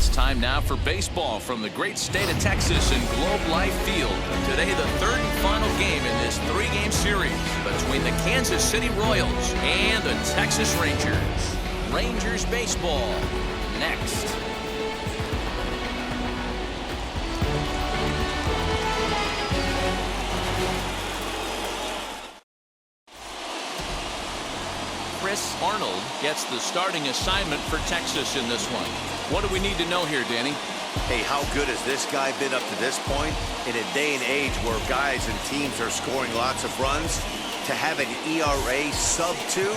It's time now for baseball from the great state of Texas in Globe Life Field. Today, the third and final game in this three-game series between the Kansas City Royals and the Texas Rangers. Rangers baseball next. Chris Arnold gets the starting assignment for Texas in this one. What do we need to know here, Danny? Hey, how good has this guy been up to this point? In a day and age where guys and teams are scoring lots of runs, to have an ERA sub-2,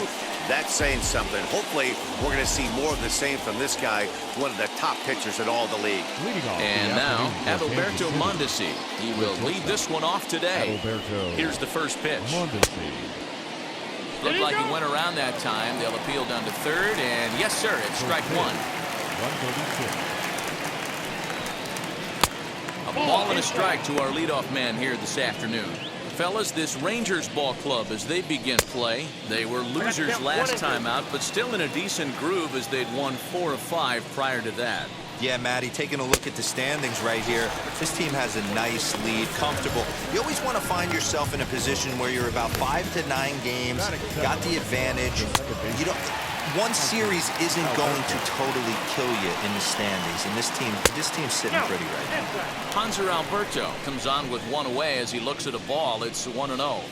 that's saying something. Hopefully, we're going to see more of the same from this guy, one of the top pitchers in all the league. And now, Adalberto Mondesi. He will lead this one off today. Here's the first pitch. Looked like he went around that time. They'll appeal down to third, and yes, sir, it's strike one. A ball and a strike to our leadoff man here this afternoon. Fellas, this Rangers ball club, as they begin play, they were losers last time out, but still in a decent groove as they'd won 4 of 5 prior to that. Yeah, Matty, taking a look at the standings right here, this team has a nice lead, comfortable. You always want to find yourself in a position where you're about 5 to 9 games, got the advantage. You don't, one series isn't going to totally kill you in the standings, and this team's sitting pretty right now. Hanser Alberto comes on with one away as he looks at a ball. It's 1-0.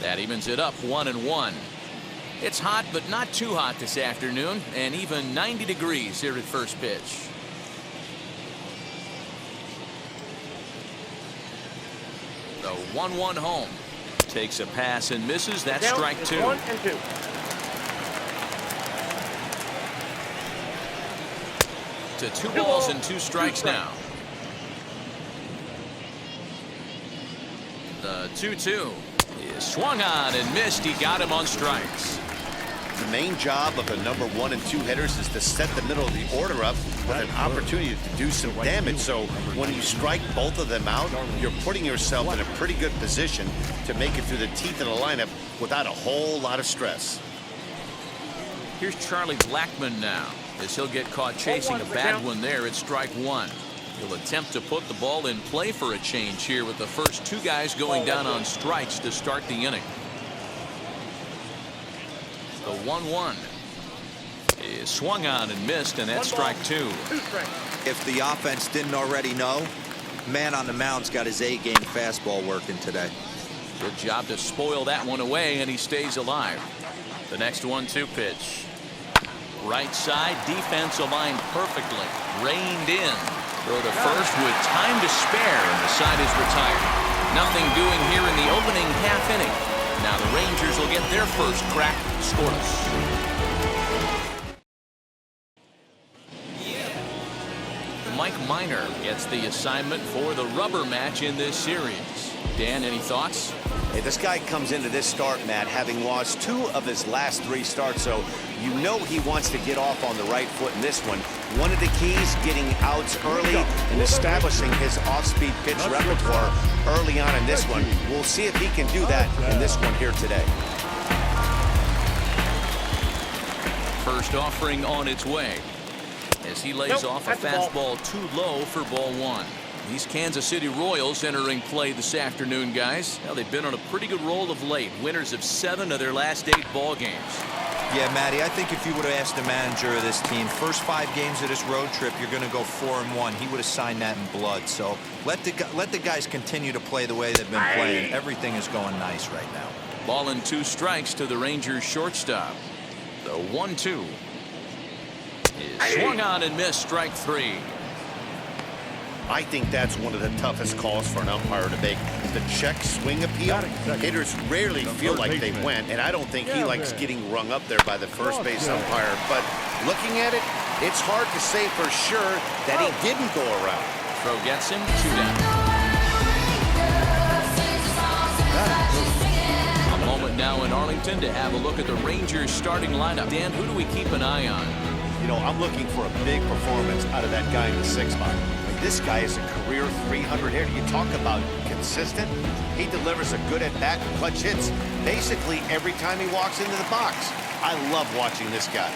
That evens it up 1-1. It's hot, but not too hot this afternoon, and even 90 degrees here at first pitch. The 1-1 home. Takes a pass and misses. That's strike two. 1 and 2. To 2 balls and 2 strikes now. The 2-2 is swung on and missed. He got him on strikes. The main job of the number 1 and 2 hitters is to set the middle of the order up with an opportunity to do some damage. So when you strike both of them out, you're putting yourself in a pretty good position to make it through the teeth of the lineup without a whole lot of stress. Here's Charlie Blackmon now, as he'll get caught chasing a bad one there at strike one. He'll attempt to put the ball in play for a change here with the first 2 guys going down on strikes to start the inning. The 1-1 is swung on and missed, and that's strike 2. If the offense didn't already know, man on the mound's got his A-game fastball working today. Good job to spoil that one away, and he stays alive. The next 1-2 pitch. Right side, defense aligned perfectly. Reined in. Throw to first with time to spare, and the side is retired. Nothing doing here in the opening half inning. Now the Rangers will get their first crack scoreless. Mike Minor gets the assignment for the rubber match in this series. Dan, any thoughts? Hey, this guy comes into this start, Matt, having lost 2 of his last 3 starts, so you know he wants to get off on the right foot in this one. One of the keys, getting outs early and establishing his off-speed pitch repertoire early on in this one. We'll see if he can do that in this one here today. First offering on its way as he lays off a fastball too low for ball 1. These Kansas City Royals entering play this afternoon, guys. Well, they've been on a pretty good roll of late. Winners of 7 of their last 8 ball games. Yeah, Matty, I think if you would have asked the manager of this team, first 5 games of this road trip, you're going to go 4-1. He would have signed that in blood. So let the guys continue to play the way they've been playing. Everything is going nice right now. Ball and 2 strikes to the Rangers shortstop. The 1-2 is swung on and missed, strike 3. I think that's one of the toughest calls for an umpire to make. The check swing appeal. Hitters rarely feel like they went, and I don't think he likes getting rung up there by the first base umpire. But looking at it, it's hard to say for sure that he didn't go around. Throw gets him, 2 down. A moment now in Arlington to have a look at the Rangers starting lineup. Dan, who do we keep an eye on? You know, I'm looking for a big performance out of that guy in the 6th spot. This guy is a career 300 hitter. You talk about consistent. He delivers a good at-bat, clutch hits basically every time he walks into the box. I love watching this guy.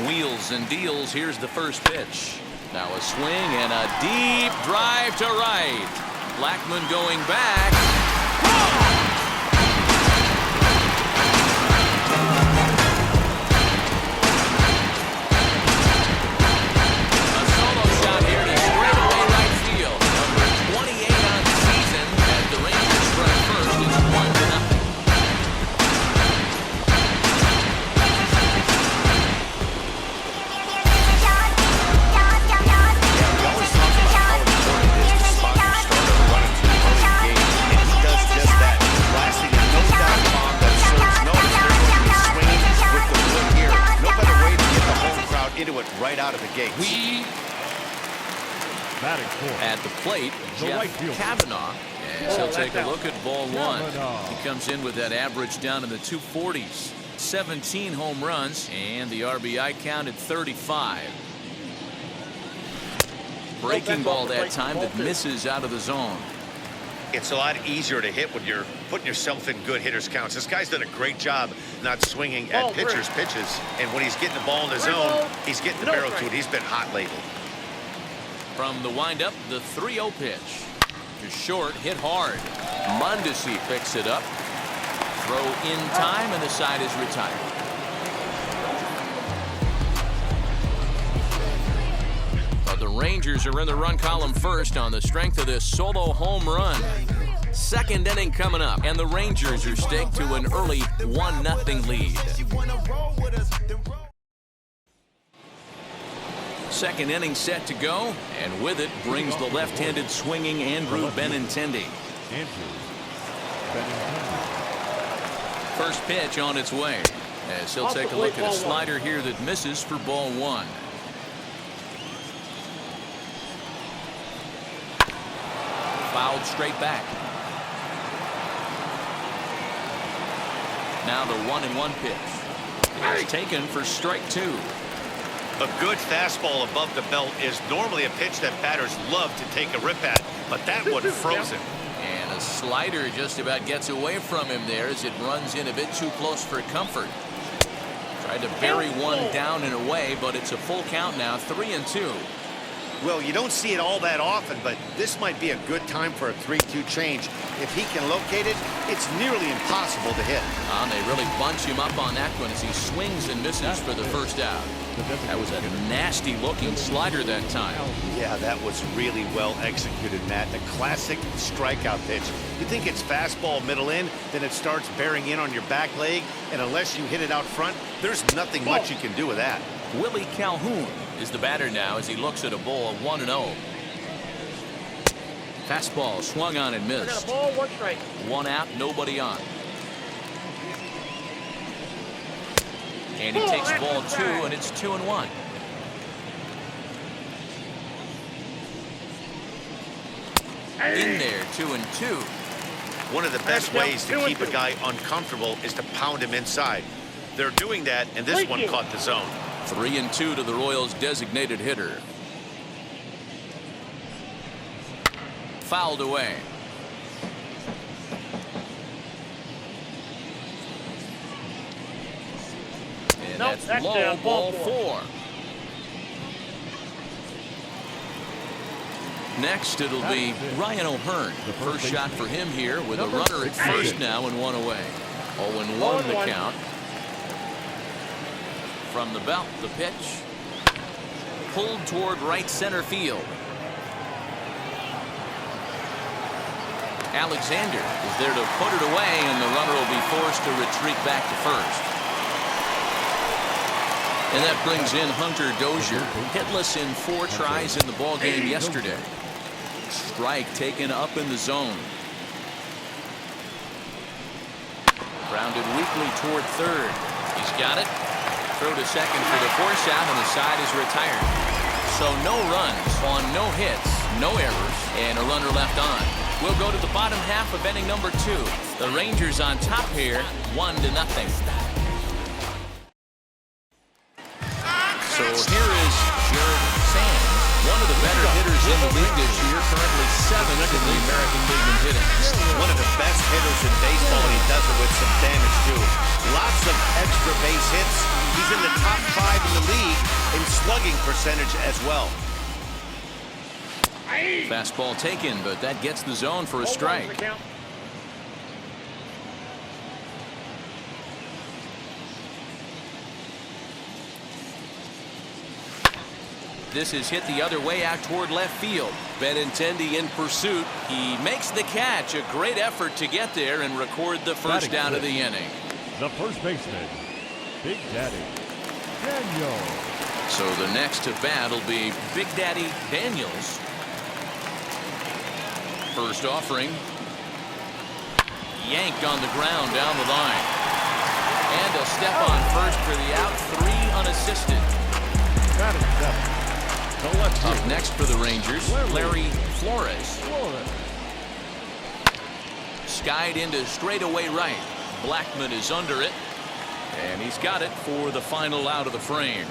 Wheels and deals. Here's the first pitch. Now a swing and a deep drive to right. Blackman going back. A solo shot here to straightaway right field. Number 28 on the season as the Rangers strike first. It's 1-0. Into it right out of the gates. At the plate, Jeff Kavanaugh. As he'll take a look at ball one. He comes in with that average down in the 240s. 17 home runs, and the RBI count at 35. Breaking ball that time that misses out of the zone. It's a lot easier to hit when you're putting yourself in good hitters counts. This guy's done a great job not swinging at pitchers' pitches. And when he's getting the ball in the zone, he's getting the barrel to it. He's been hot lately. From the windup, the 3-0 pitch. To short, hit hard. Mondesi picks it up. Throw in time, and the side is retired. But the Rangers are in the run column first on the strength of this solo home run. Second inning coming up, and the Rangers are staked to an early 1-0 lead. Second inning set to go, and with it brings the left-handed swinging Andrew Benintendi. First pitch on its way, as he'll take a look at a slider here that misses for ball one. Fouled straight back. Now the 1-1 pitch. It's taken for strike two. A good fastball above the belt is normally a pitch that batters love to take a rip at, but that one frozen. And a slider just about gets away from him there as it runs in a bit too close for comfort. Tried to bury one down and away, but it's a full count now, 3-2. Well, you don't see it all that often, but this might be a good time for a 3-2 change. If he can locate it, it's nearly impossible to hit. They really bunch him up on that one as he swings and misses for the first out. That was a nasty-looking slider that time. Yeah, that was really well executed, Matt. A classic strikeout pitch. You think it's fastball middle in, then it starts bearing in on your back leg, and unless you hit it out front, there's nothing much you can do with that. Willie Calhoun is the batter now as he looks at a ball 1-0. Fastball swung on and missed. One out, nobody on. And he takes ball two, and it's 2-1. In there, 2-2. One of the best ways to keep a guy uncomfortable is to pound him inside. They're doing that, and this one caught the zone. 3-2 to the Royals' designated hitter. Fouled away. And that's low, ball four. Next, it'll be Ryan O'Hearn. The first shot for him here with a runner at first now and one away. 0-1 the count. From the belt, the pitch. Pulled toward right center field. Alexander is there to put it away, and the runner will be forced to retreat back to first. And that brings in Hunter Dozier, hitless in 4 tries in the ball game yesterday. Strike taken up in the zone. Grounded weakly toward third. He's got it. Throw to second for the force out, and the side is retired. So no runs on no hits, no errors, and a runner left on. We'll go to the bottom half of inning number 2. The Rangers on top here, 1-0. So here is Jared Sands One of the better hitters in the league this year, currently 7th in the American League in hitting. One of the best hitters in baseball, and he does it with some damage, too. Lots of extra base hits. He's in the top 5 in the league in slugging percentage as well. Fastball taken, but that gets the zone for a strike. This is hit the other way out toward left field. Benintendi in pursuit. He makes the catch. A great effort to get there and record the first down of the inning. The first baseman, Big Daddy Daniels. So the next to bat will be Big Daddy Daniels. First offering. Yanked on the ground down the line. And a step on first for the out. 3 unassisted. Up next for the Rangers, Larry Flores. Skied into straightaway right. Blackman is under it. And he's got it for the final out of the frame.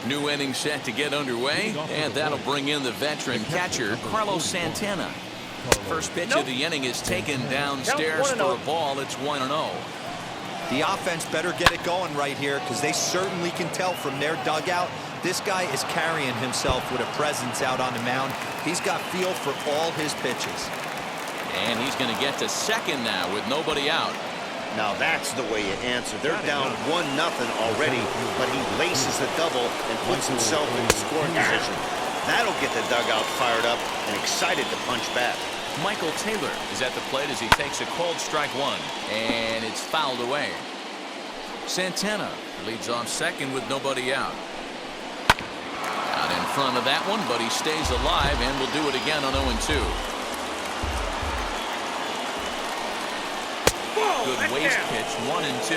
New inning set to get underway, and that'll bring in the veteran catcher, Carlos Santana. First pitch of the inning is taken downstairs for a ball. It's 1-0. The offense better get it going right here, because they certainly can tell from their dugout this guy is carrying himself with a presence out on the mound. He's got feel for all his pitches. And he's going to get to second now with nobody out. Now that's the way you answer. They're down 1-0 already, but he laces the double and puts himself in scoring position. That'll get the dugout fired up and excited to punch back. Michael Taylor is at the plate as he takes a cold strike 1, and it's fouled away. Santana leads off second with nobody out. Out in front of that one, but he stays alive and will do it again on 0-2. Good waste pitch, 1-2.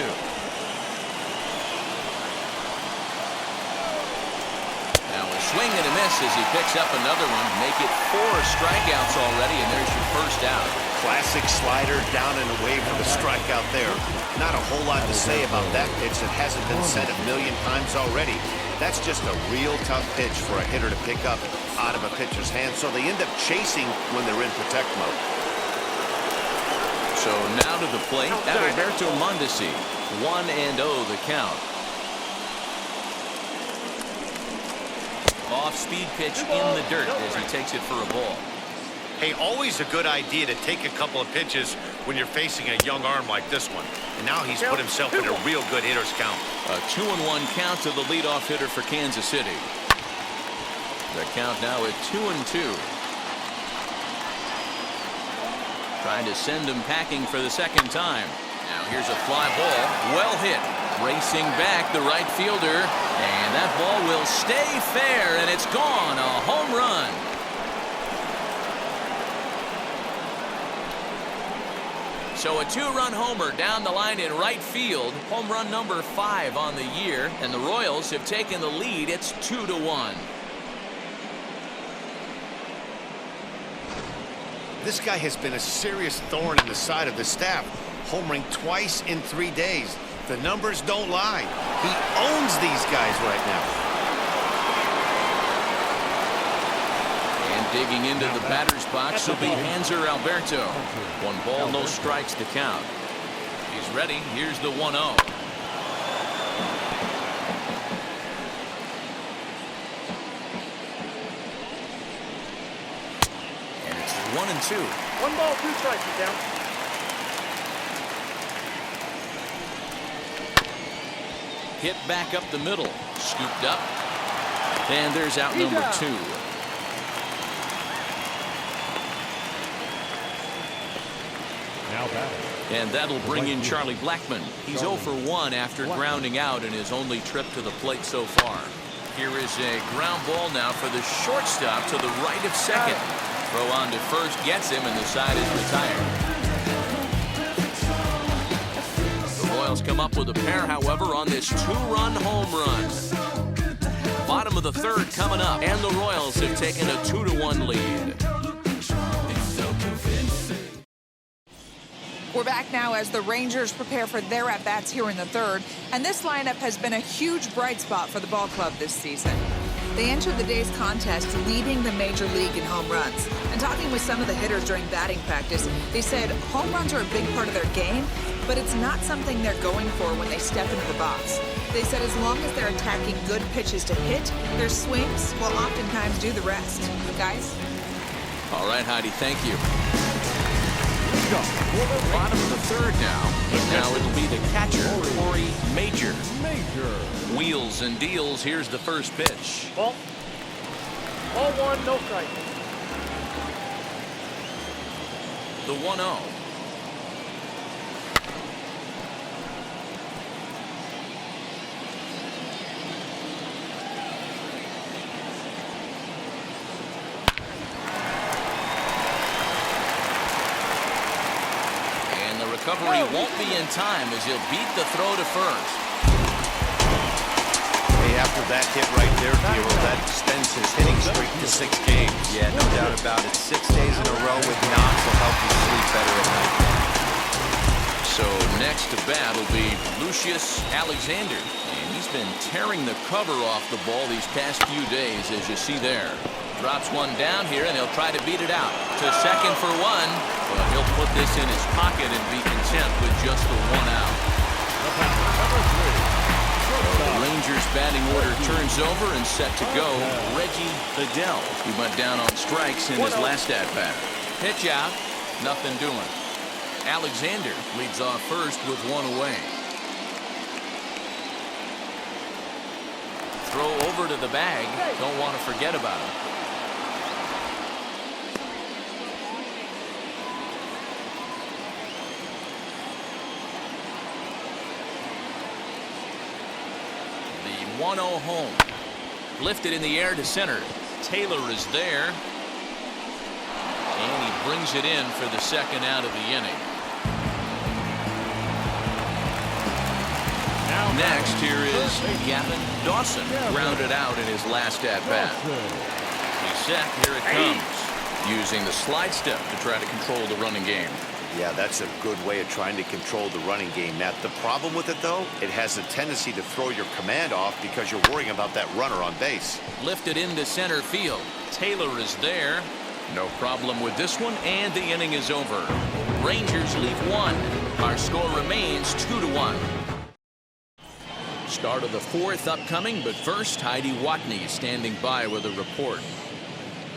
Now a swing and a miss as he picks up another one. Make it 4 strikeouts already, and there's your first out. Classic slider down and away for the strikeout there. Not a whole lot to say about that pitch that hasn't been said a million times already. That's just a real tough pitch for a hitter to pick up out of a pitcher's hand, so they end up chasing when they're in protect mode. So now to the plate, Alberto Mondesi. 1-0 the count. Off-speed pitch in the dirt as he takes it for a ball. Hey, always a good idea to take a couple of pitches when you're facing a young arm like this one. And now he's put himself in a real good hitter's count. A 2-1 count to the leadoff hitter for Kansas City. The count now at 2-2. Trying to send him packing for the second time. Now here's a fly ball. Well hit. Racing back the right fielder. And that ball will stay fair, and it's gone. A home run. So a 2-run homer down the line in right field. Home run number 5 on the year. And the Royals have taken the lead. It's 2-1. This guy has been a serious thorn in the side of the staff, homering twice in 3 days. The numbers don't lie. He owns these guys right now. And digging into the batter's box will be Hanser Alberto. 1 ball, no strikes to count. He's ready. Here's the 1-0. And it's 1-2. 1 ball, 2 strikes, down. Hit back up the middle. Scooped up. And there's out number 2. Now batting. And that'll bring in Charlie Blackman. He's 0 for 1 after grounding out in his only trip to the plate so far. Here is a ground ball now for the shortstop to the right of second. Throw on to first gets him, and the side is retired. The Royals come up with a pair, however, on this 2-run home run. Bottom of the 3rd coming up, and the Royals have taken a 2-1 lead. We're back now as the Rangers prepare for their at-bats here in the third, and this lineup has been a huge bright spot for the ball club this season. They entered the day's contest leading the major league in home runs. And talking with some of the hitters during batting practice, they said home runs are a big part of their game, but it's not something they're going for when they step into the box. They said as long as they're attacking good pitches to hit, their swings will oftentimes do the rest. Guys? All right, Heidi, thank you. Bottom of the third now. Now it'll be the catcher, Corey Major. Wheels and deals. Here's the first pitch. Ball. Ball one, no strike. The 1-0. Recovery won't be in time as he'll beat the throw to first. Hey, after that hit right there, Hero, that extends his hitting streak to 6 games. Yeah, no doubt about it. 6 days in a row with knocks will help you sleep better at night. So next to bat will be Lucius Alexander. And he's been tearing the cover off the ball these past few days, as you see there. Drops one down here, and he'll try to beat it out. To second for one. But he'll put this in his pocket and be content with just the 1 out. The Rangers batting order turns over and set to go. Reggie Bedell. He went down on strikes in his last at-bat. Pitch out. Nothing doing. Alexander leads off first with 1 away. Throw over to the bag. Don't want to forget about it. The 1-0 home. Lifted in the air to center. Taylor is there. And he brings it in for the second out of the inning. Next, here is Gavin Dawson, grounded out in his last at-bat. He's set, here it comes, using the slide step to try to control the running game. Yeah, that's a good way of trying to control the running game, Matt. The problem with it, though, it has a tendency to throw your command off because you're worrying about that runner on base. Lifted into center field. Taylor is there. No problem with this one, and the inning is over. Rangers leave 1. Our score remains 2-1. Start of the 4th upcoming, but first, Heidi Watney standing by with a report.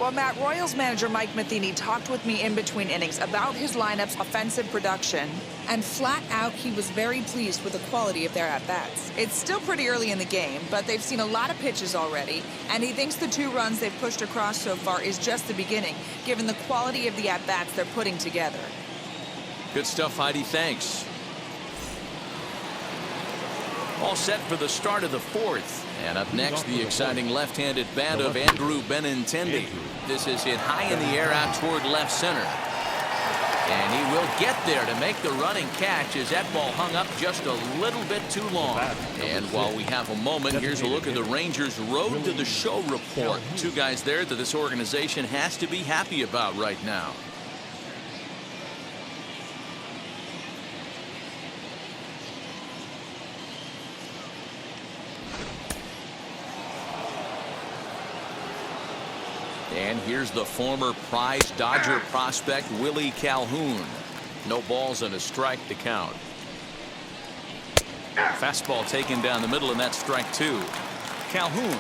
Well, Matt, Royals manager Mike Matheny talked with me in between innings about his lineup's offensive production, and flat out, he was very pleased with the quality of their at-bats. It's still pretty early in the game, but they've seen a lot of pitches already, and he thinks the 2 runs they've pushed across so far is just the beginning, given the quality of the at-bats they're putting together. Good stuff, Heidi. Thanks. All set for the start of the 4th. And up next, the exciting left-handed bat of Andrew Benintendi. This is hit high in the air out toward left center. And he will get there to make the running catch as that ball hung up just a little bit too long. And while we have a moment, here's a look at the Rangers' Road to the Show report. 2 guys there that this organization has to be happy about right now. And here's the former prize Dodger prospect Willie Calhoun. No balls and a strike to count. Fastball taken down the middle, and that's strike 2. Calhoun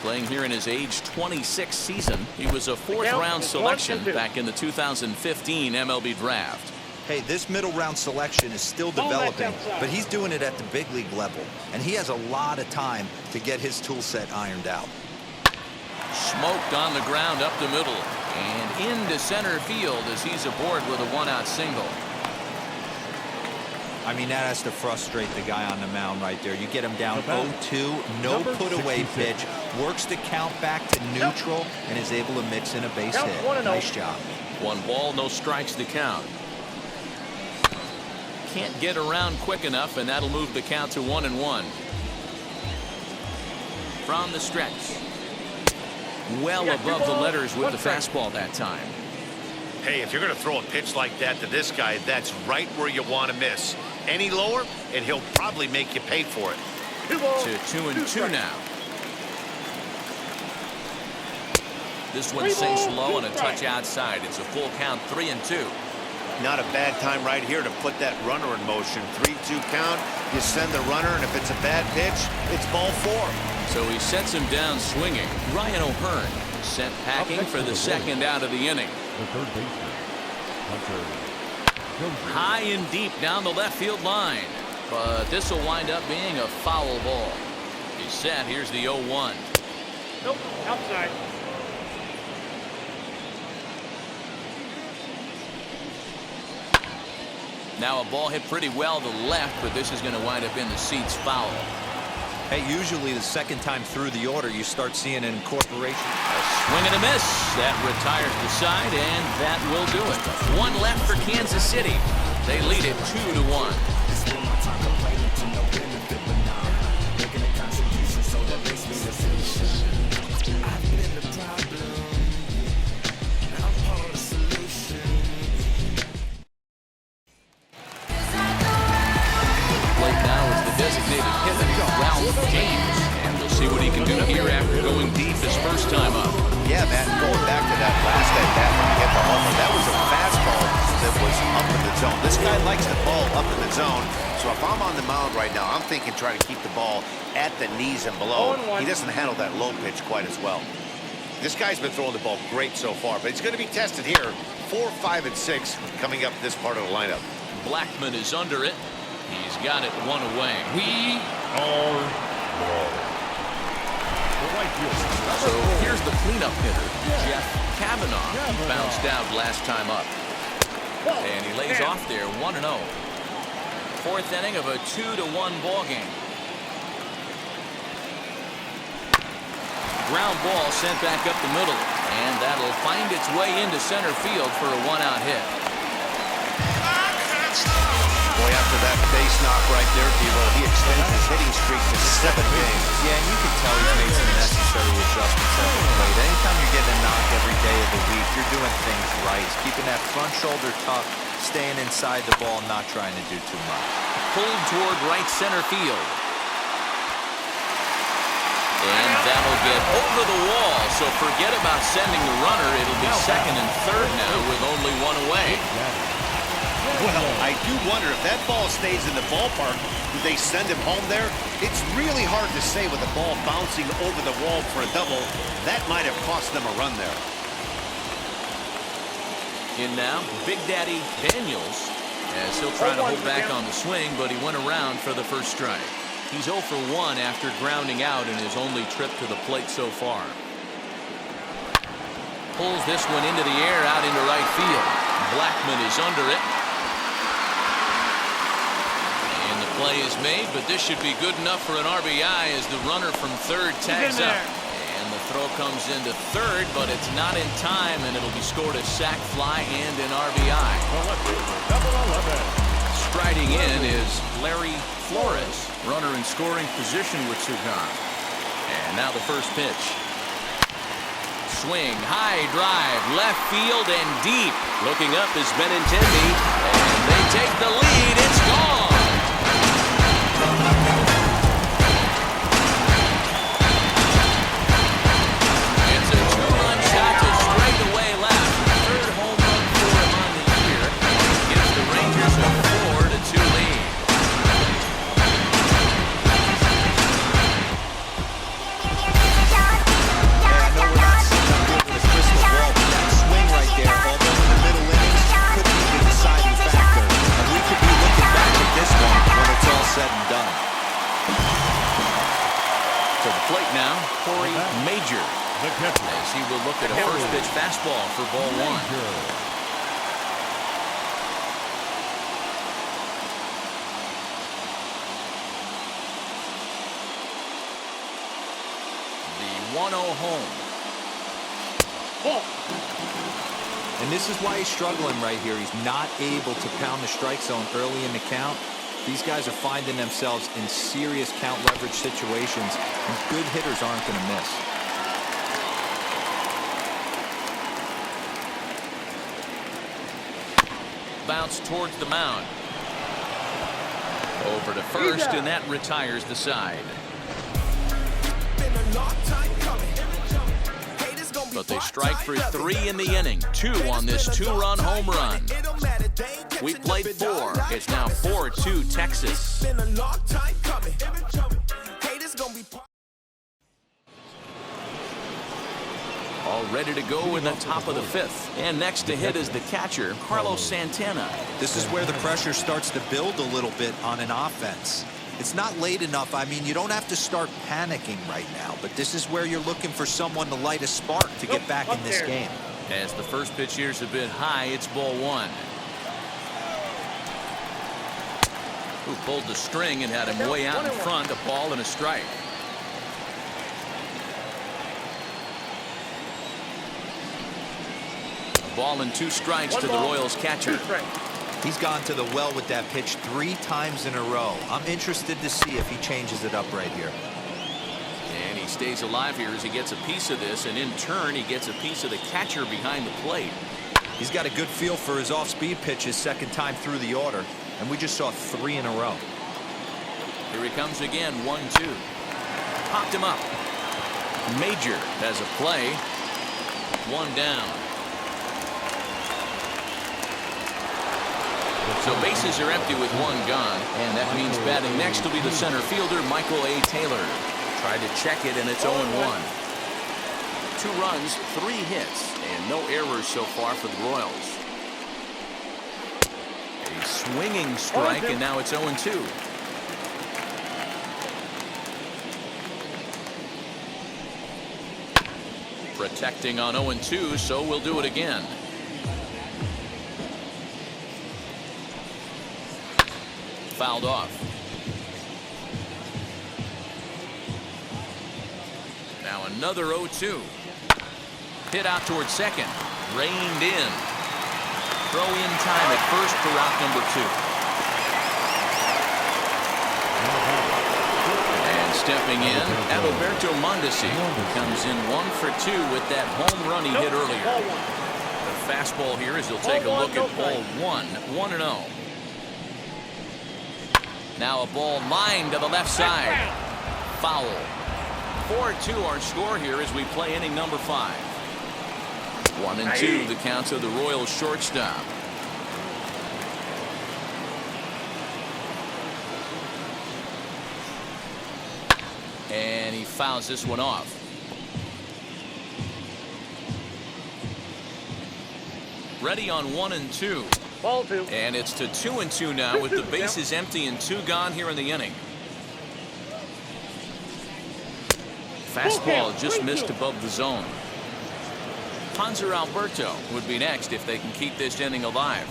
playing here in his age 26 season. He was a 4th-round selection back in the 2015 MLB draft. Hey, this middle round selection is still developing, but he's doing it at the big league level, and he has a lot of time to get his tool set ironed out. Smoked on the ground up the middle and into center field as he's aboard with a 1-out single. I mean, that has to frustrate the guy on the mound right there. You get him down 0-2, no put away pitch, works the count back to neutral, and is able to mix in a base hit. Nice job. 1 ball, no strikes to count. Can't get around quick enough, and that'll move the count to 1-1. From the stretch. Well above the letters with the fastball that time. Hey, if you're going to throw a pitch like that to this guy, that's right where you want to miss. Any lower, and he'll probably make you pay for it. To 2-2 now. This one sinks low and a touch outside. It's a full count, 3-2. Not a bad time right here to put that runner in motion. 3-2 count. You send the runner, and if it's a bad pitch, it's ball 4. So he sets him down swinging. Ryan O'Hearn sent packing for the second out of the inning. The third baseman, Hunter Jones. High and deep down the left field line. But this will wind up being a foul ball. He's set. Here's the 0-1. Nope, outside. Now a ball hit pretty well to the left, but this is going to wind up in the seats foul. Hey, usually the second time through the order, you start seeing an incorporation. A swing and a miss. That retires the side, and that will do it. One left for Kansas City. They lead it 2-1. Designated hitter, Ralph James, and we'll see what he can do here after going deep his first time up. Yeah, Matt, going back to that last at bat when he hit the homer, that was a fastball that was up in the zone. This guy likes the ball up in the zone, so if I'm on the mound right now, I'm thinking try to keep the ball at the knees and below. He doesn't handle that low pitch quite as well. This guy's been throwing the ball great so far, but he's going to be tested here. 4, 5, and 6 coming up this part of the lineup. Blackman is under it. He's got it one away. We are low. So here's the cleanup hitter, Jeff Kavanaugh. He bounced out last time up. And he lays off there, 1-0. Fourth inning of a 2-1 ball game. Ground ball sent back up the middle. And that'll find its way into center field for a one-out hit. Boy, after that base knock right there, D-Roll, he extends his hitting streak to 7 games. Yeah, and you can tell he's made some necessary adjustments at the plate. Anytime you're getting a knock every day of the week, you're doing things right. He's keeping that front shoulder tucked, staying inside the ball, not trying to do too much. Pulled toward right center field. And that'll get over the wall, so forget about sending the runner. It'll be second and third now with only one away. Well, I do wonder if that ball stays in the ballpark, do they send him home there? It's really hard to say with the ball bouncing over the wall for a double. That might have cost them a run there. In now, Big Daddy Daniels, as he'll try to hold back on the swing, but he went around for the first strike. He's 0 for 1 after grounding out in his only trip to the plate so far. Pulls this one into the air out into right field. Blackman is under it. Play is made, but this should be good enough for an RBI as the runner from third tags up. And the throw comes into third, but it's not in time, and it'll be scored a sac fly and an RBI. Striding in is Larry Flores, runner in scoring position with Sugan. And now the first pitch. Swing, high drive, left field and deep. Looking up is Benintendi, and they take the lead. It's gone. It's a two-run shot to straightaway left. Third home run for him on the year. Gives the Rangers a 4-2 lead. I know we're not seeing good with a crystal ball, but that swing right there, although in the middle innings, could be the deciding factor. And we could be looking back at this one when it's all said and done. To the plate now, Corey Major, as he will look at a first pitch fastball for ball one. The 1-0 home. And this is why he's struggling right here. He's not able to pound the strike zone early in the count. These guys are finding themselves in serious count leverage situations, and good hitters aren't going to miss. bounce towards the mound. Over to first, and that retires the side. But they strike for 3 in the inning. 2 on this 2-run home run. We played 4. It's now 4-2 Texas. All ready to go in the top of the 5th. And next to hit is the catcher, Carlos Santana. This is where the pressure starts to build a little bit on an offense. It's not late enough. I mean, you don't have to start panicking right now, but this is where you're looking for someone to light a spark to get back in this game. As the first pitch here is a bit high, it's ball 1. Who pulled the string and had him way out in front, a ball and a strike. A ball and 2 strikes to the Royals catcher. He's gone to the well with that pitch 3 times in a row. I'm interested to see if he changes it up right here. And he stays alive here as he gets a piece of this, and in turn he gets a piece of the catcher behind the plate. He's got a good feel for his off-speed pitches second time through the order, and we just saw 3 in a row. Here he comes again, 1-2. Popped him up. Major has a play. 1 down. So bases are empty with 1 gone, and that means batting next will be the center fielder, Michael A. Taylor. Tried to check it, and it's 0-1. 2 runs, 3 hits, and no errors so far for the Royals. A swinging strike, and now it's 0-2. Protecting on 0-2, so we'll do it again. Fouled off. Now another 0-2. Hit out towards second. Reined in. Throw in time at first for route number 2. And stepping in, Adalberto Mondesi comes in 1 for 2 with that home run he hit earlier. The fastball here as he'll take a look at ball 1, 1-0. Now a ball lined to the left side. Foul. 4-2 our score here as we play inning number 5. 1-2 the count to the Royals shortstop. And he fouls this one off. Ready on 1-2. Ball 2. And it's to 2-2 now with the bases empty and 2 gone here in the inning. Fastball just missed above the zone. Hanser Alberto would be next if they can keep this inning alive.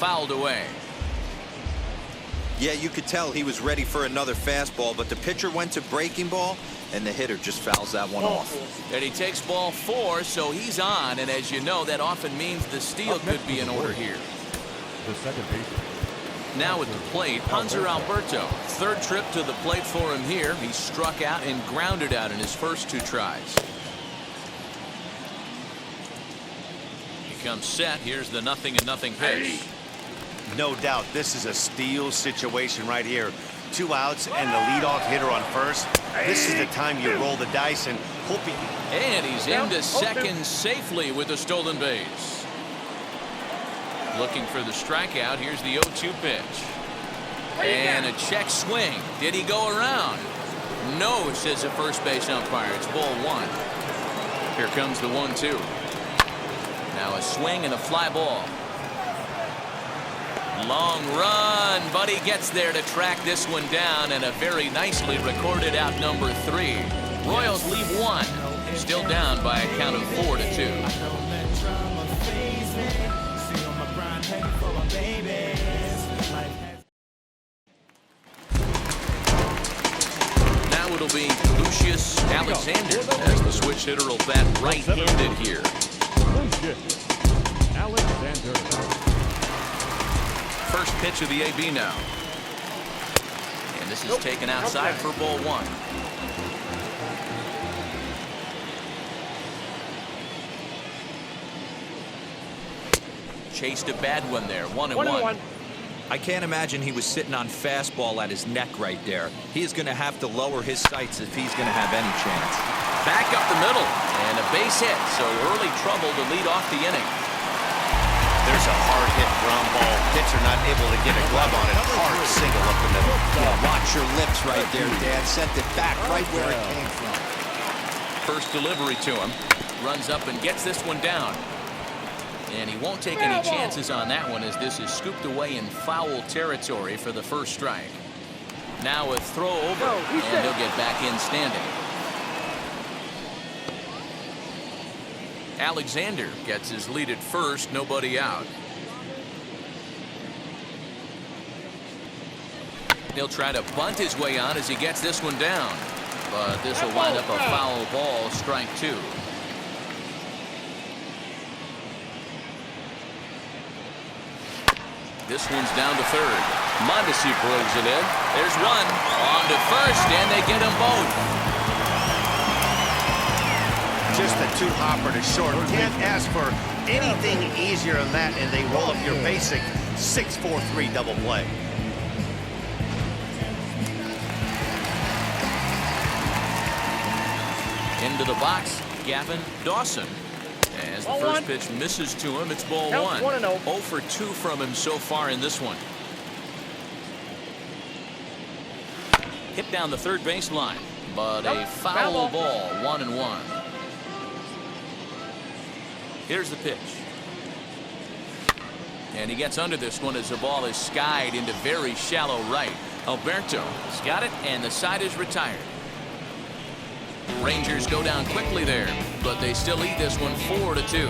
Fouled away. Yeah, you could tell he was ready for another fastball, but the pitcher went to breaking ball, and the hitter just fouls that one off. And he takes ball 4, so he's on, and as you know, that often means the steal could be in order here. The second baseman. Now at the plate, Hanser Alberto. 3rd trip to the plate for him here. He struck out and grounded out in his first 2 tries. He comes set. Here's the 0-0 pitch. No doubt this is a steal situation right here. 2 outs and the leadoff hitter on first. This is the time you roll the dice and hope he... And he's into second safely with a stolen base. Looking for the strikeout. Here's the 0-2 pitch. And a check swing. Did he go around? No, says the first base umpire. It's ball 1. Here comes the 1-2. Now a swing and a fly ball. Long run, but he gets there to track this one down, and a very nicely recorded out number 3. Royals leave 1. Still down by a count of 4-2. Now it'll be Lucius Alexander as the switch hitter will bat right-handed here. Lucius Alexander. First pitch of the AB now. And this is taken outside for ball 1. chased a bad one there. 1-1. 1-1. I can't imagine he was sitting on fastball at his neck right there. He is going to have to lower his sights if he's going to have any chance. Back up the middle, and a base hit, so early trouble to lead off the inning. There's a hard hit ground ball. Pitcher not able to get a glove on it. Hard single up the middle. Yeah, watch your lips right there, Dan. Sent it back right where it came from. First delivery to him. Runs up and gets this one down. And he won't take any chances on that one as this is scooped away in foul territory for the first strike. Now a throw over, and he'll get back in standing. Alexander gets his lead at first, nobody out. He'll try to bunt his way on as he gets this one down. But this will wind up a foul ball, strike 2. This one's down to third. Mondesi brings it in. There's one. On to first, and they get them both. Just a two-hopper to short. Can't ask for anything easier than that, and they roll up your basic 6-4-3 double play. Into the box, Gavin Dawson. As the first pitch misses to him, it's ball 1. 1-0. 0 for 2 from him so far in this one. Hit down the third baseline, but a foul ball, 1-1. Here's the pitch. And he gets under this one as the ball is skied into very shallow right. Alberto has got it, and the side is retired. Rangers go down quickly there, but they still lead this one 4-2.